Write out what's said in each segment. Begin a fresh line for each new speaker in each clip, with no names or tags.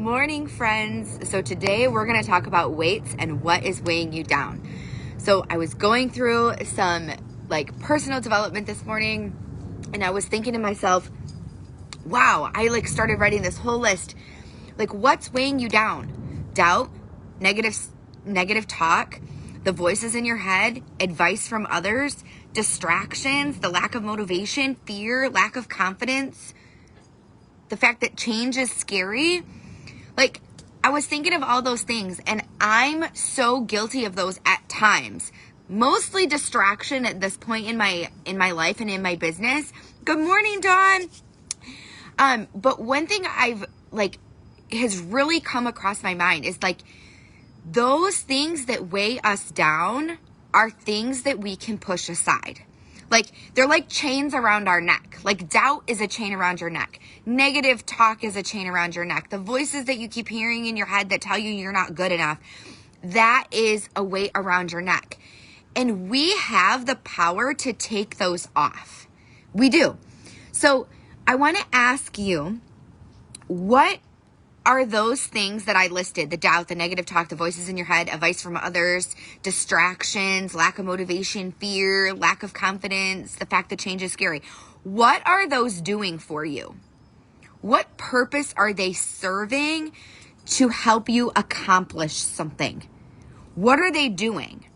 morning, friends. So today we're going to talk about weights and what is weighing you down. So I was going through some personal development this morning, and I was thinking to myself, wow, I started writing this whole list. What's weighing you down? Doubt, negative talk, the voices in your head, advice from others, distractions, the lack of motivation, fear, lack of confidence, the fact that change is scary. I was thinking of all those things, and I'm so guilty of those at times. Mostly distraction at this point in my life and in my business. Good morning, Dawn. But one thing I've has really come across my mind is those things that weigh us down are things that we can push aside. They're like chains around our neck. Doubt is a chain around your neck. Negative talk is a chain around your neck. The voices that you keep hearing in your head that tell you you're not good enough, that is a weight around your neck. And we have the power to take those off. We do. So I want to ask you, what are those things that I listed? The doubt, the negative talk, the voices in your head, advice from others, distractions, lack of motivation, fear, lack of confidence, the fact that change is scary. What are those doing for you? What purpose are they serving to help you accomplish something? What are they doing?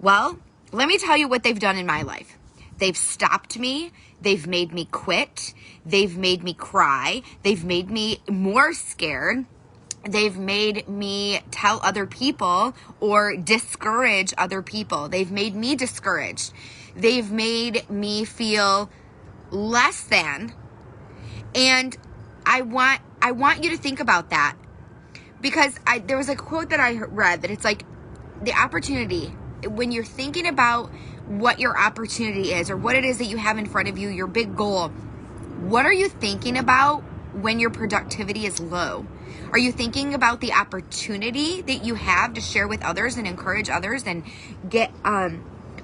Well, let me tell you what they've done in my life. They've stopped me. They've made me quit. They've made me cry. They've made me more scared. They've made me tell other people or discourage other people. They've made me discouraged. They've made me feel less than. And I want you to think about that, because there was a quote that I read that it's the opportunity, when you're thinking about what your opportunity is or what it is that you have in front of you, your big goal, what are you thinking about when your productivity is low? Are you thinking about the opportunity that you have to share with others and encourage others and get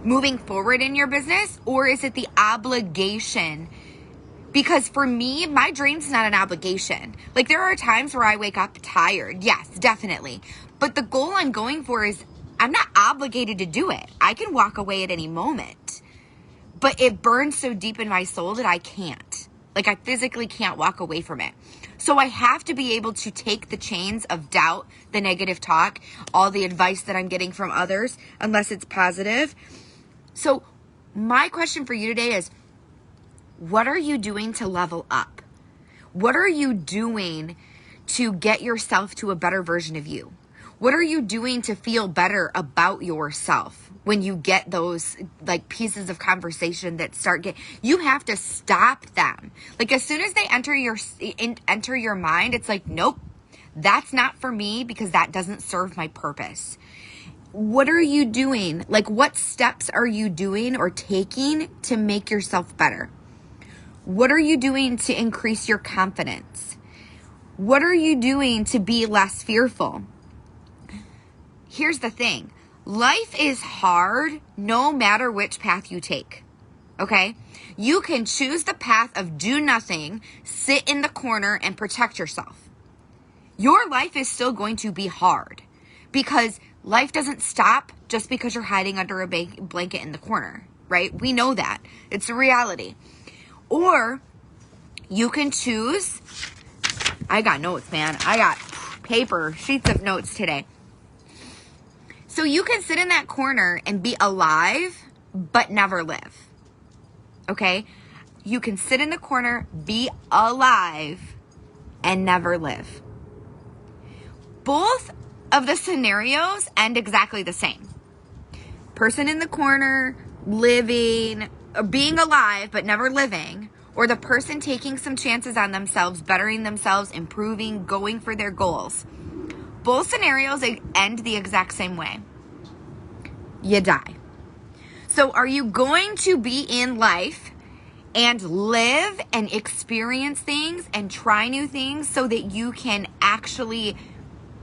moving forward in your business? Or is it the obligation? Because for me, my dream's not an obligation. There are times where I wake up tired. Yes, definitely. But the goal I'm going for is, I'm not obligated to do it. I can walk away at any moment. But it burns so deep in my soul that I can't. I physically can't walk away from it. So I have to be able to take the chains of doubt, the negative talk, all the advice that I'm getting from others, unless it's positive. So my question for you today is, what are you doing to level up? What are you doing to get yourself to a better version of you? What are you doing to feel better about yourself when you get those pieces of conversation that you have to stop them. As soon as they enter your mind, it's nope, that's not for me because that doesn't serve my purpose. What are you doing? What steps are you doing or taking to make yourself better? What are you doing to increase your confidence? What are you doing to be less fearful? Here's the thing. Life is hard no matter which path you take, okay? You can choose the path of do nothing, sit in the corner, and protect yourself. Your life is still going to be hard because life doesn't stop just because you're hiding under a blanket in the corner, right? We know that. It's a reality. Or you can choose, I got notes, man. I got paper, sheets of notes today. So you can sit in that corner and be alive, but never live. Okay? You can sit in the corner, be alive, and never live. Both of the scenarios end exactly the same. Person in the corner, living, or being alive, but never living. Or the person taking some chances on themselves, bettering themselves, improving, going for their goals. Both scenarios end the exact same way. You die. So are you going to be in life and live and experience things and try new things so that you can actually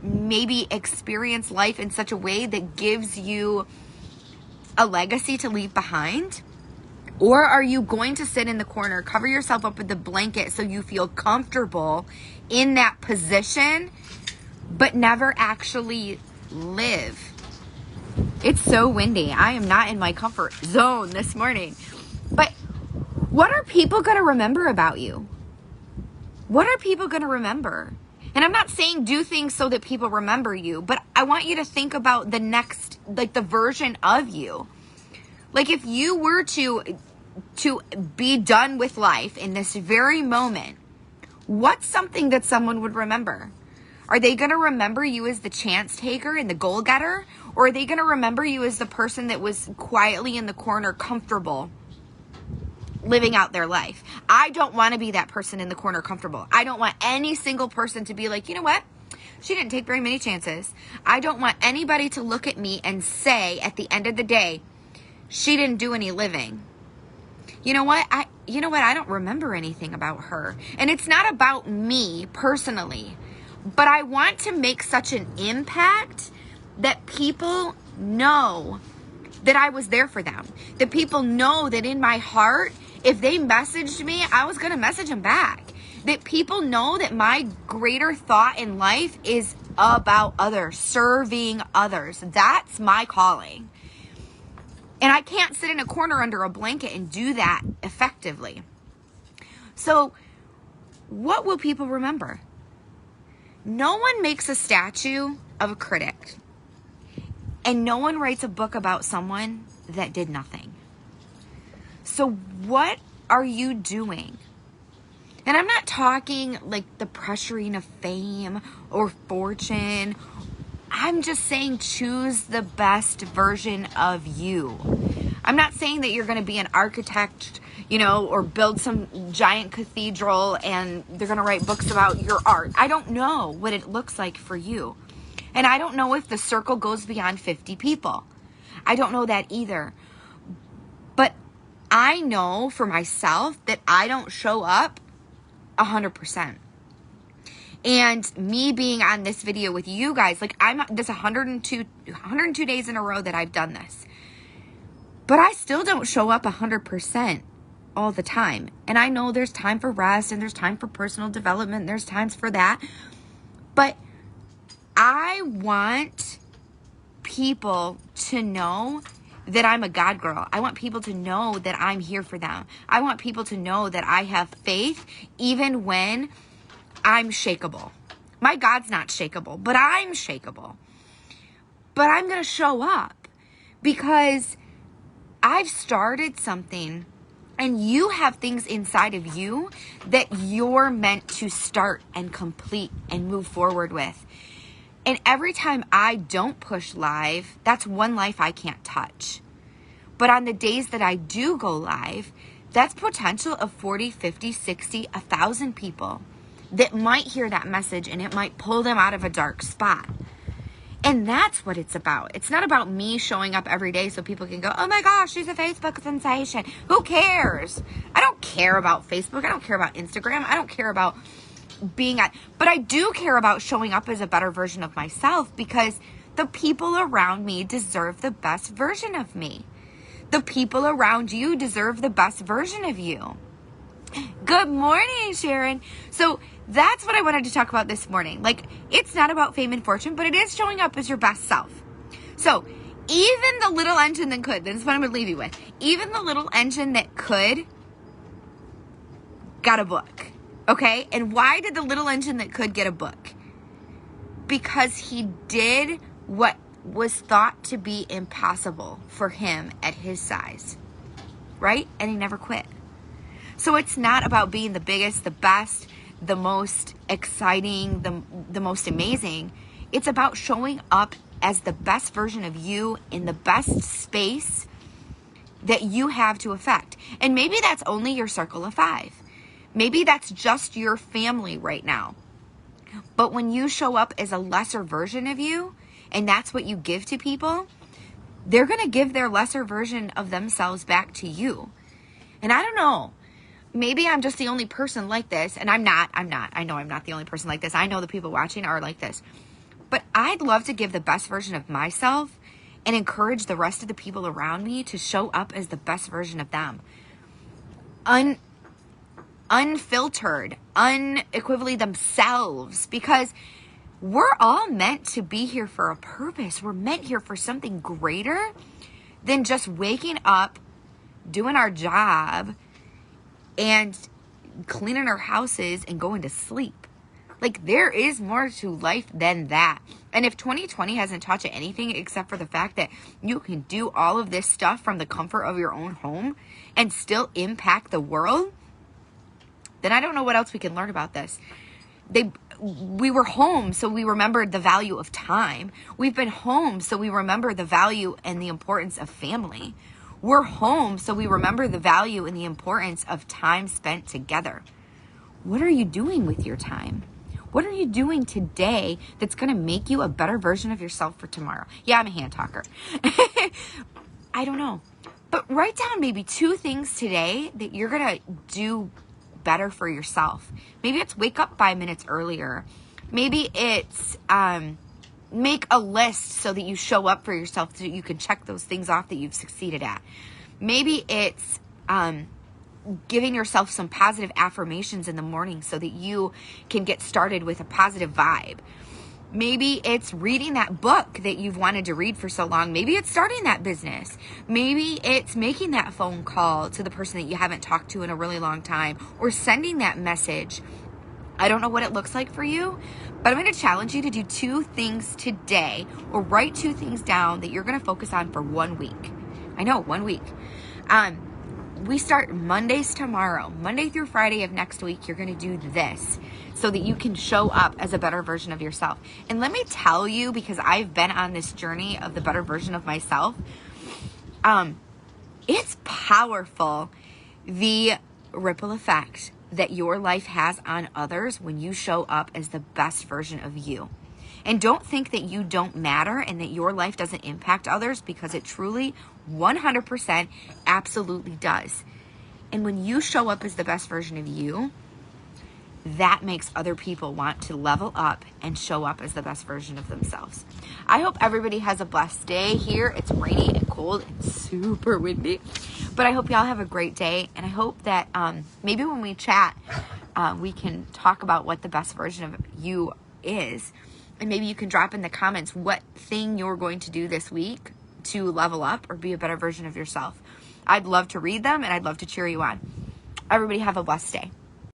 maybe experience life in such a way that gives you a legacy to leave behind? Or are you going to sit in the corner, cover yourself up with the blanket so you feel comfortable in that position, but never actually live? It's so windy. I am not in my comfort zone this morning. But what are people going to remember about you? What are people going to remember? And I'm not saying do things so that people remember you, but I want you to think about the next, like the version of you. Like if you were to be done with life in this very moment, what's something that someone would remember? Are they going to remember you as the chance taker and the goal getter? Or are they going to remember you as the person that was quietly in the corner, comfortable, living out their life? I don't want to be that person in the corner, comfortable. I don't want any single person to be like, you know what? She didn't take very many chances. I don't want anybody to look at me and say at the end of the day, she didn't do any living. You know what? I don't remember anything about her. And it's not about me personally, but I want to make such an impact that people know that I was there for them. That people know that in my heart, if they messaged me, I was going to message them back. That people know that my greater thought in life is about others, serving others. That's my calling. And I can't sit in a corner under a blanket and do that effectively. So what will people remember? No one makes a statue of a critic. And no one writes a book about someone that did nothing. So what are you doing? And I'm not talking like the pressuring of fame or fortune. I'm just saying choose the best version of you. I'm not saying that you're going to be an architect, or build some giant cathedral and they're going to write books about your art. I don't know what it looks like for you. And I don't know if the circle goes beyond 50 people. I don't know that either. But I know for myself that I don't show up 100%. And me being on this video with you guys, like I'm this 102 days in a row that I've done this. But I still don't show up 100% all the time. And I know there's time for rest and there's time for personal development. And there's times for that. But I want people to know that I'm a God girl. I want people to know that I'm here for them. I want people to know that I have faith even when I'm shakeable. My God's not shakeable, but I'm shakeable. But I'm going to show up because I've started something and you have things inside of you that you're meant to start and complete and move forward with. And every time I don't push live, that's one life I can't touch. But on the days that I do go live, that's potential of 40, 50, 60, 1,000 people that might hear that message and it might pull them out of a dark spot. And that's what it's about. It's not about me showing up every day so people can go, oh my gosh, she's a Facebook sensation. Who cares? I don't care about Facebook. I don't care about Instagram. I don't care about but I do care about showing up as a better version of myself because the people around me deserve the best version of me. The people around you deserve the best version of you. Good morning, Sharon. So that's what I wanted to talk about this morning. Like, it's not about fame and fortune, but it is showing up as your best self. So even the little engine that could, this is what I'm going to leave you with. Even the little engine that could got a book. Okay? And why did the little engine that could get a book? Because he did what was thought to be impossible for him at his size. Right? And he never quit. So it's not about being the biggest, the best, the most exciting, the most amazing. It's about showing up as the best version of you in the best space that you have to affect. And maybe that's only your circle of 5. Maybe that's just your family right now. But when you show up as a lesser version of you, and that's what you give to people, they're going to give their lesser version of themselves back to you. And I don't know, maybe I'm just the only person like this, and I'm not. I know I'm not the only person like this. I know the people watching are like this. But I'd love to give the best version of myself and encourage the rest of the people around me to show up as the best version of them. unfiltered, unequivocally themselves, because we're all meant to be here for a purpose. We're meant here for something greater than just waking up, doing our job, and cleaning our houses and going to sleep. Like, there is more to life than that. And if 2020 hasn't taught you anything except for the fact that you can do all of this stuff from the comfort of your own home and still impact the world, then I don't know what else we can learn about this. We were home, so we remembered the value of time. We've been home, so we remember the value and the importance of family. We're home, so we remember the value and the importance of time spent together. What are you doing with your time? What are you doing today that's going to make you a better version of yourself for tomorrow? Yeah, I'm a hand talker. I don't know. But write down maybe 2 things today that you're going to do better for yourself. Maybe it's wake up 5 minutes earlier. Maybe it's make a list so that you show up for yourself so that you can check those things off that you've succeeded at. Maybe it's giving yourself some positive affirmations in the morning so that you can get started with a positive vibe. Maybe it's reading that book that you've wanted to read for so long. Maybe it's starting that business. Maybe it's making that phone call to the person that you haven't talked to in a really long time, or sending that message. I don't know what it looks like for you, but I'm going to challenge you to do 2 things today, or write 2 things down that you're going to focus on for 1 week. I know, 1 week. We start Mondays tomorrow. Monday through Friday of next week, you're going to do this so that you can show up as a better version of yourself. And let me tell you, because I've been on this journey of the better version of myself, it's powerful, the ripple effect that your life has on others when you show up as the best version of you. And don't think that you don't matter and that your life doesn't impact others, because it truly 100% absolutely does. And when you show up as the best version of you, that makes other people want to level up and show up as the best version of themselves. I hope everybody has a blessed day. Here it's rainy and cold and super windy, but I hope y'all have a great day. And I hope that maybe when we chat, we can talk about what the best version of you is. And maybe you can drop in the comments what thing you're going to do this week to level up or be a better version of yourself. I'd love to read them, and I'd love to cheer you on. Everybody have a blessed day.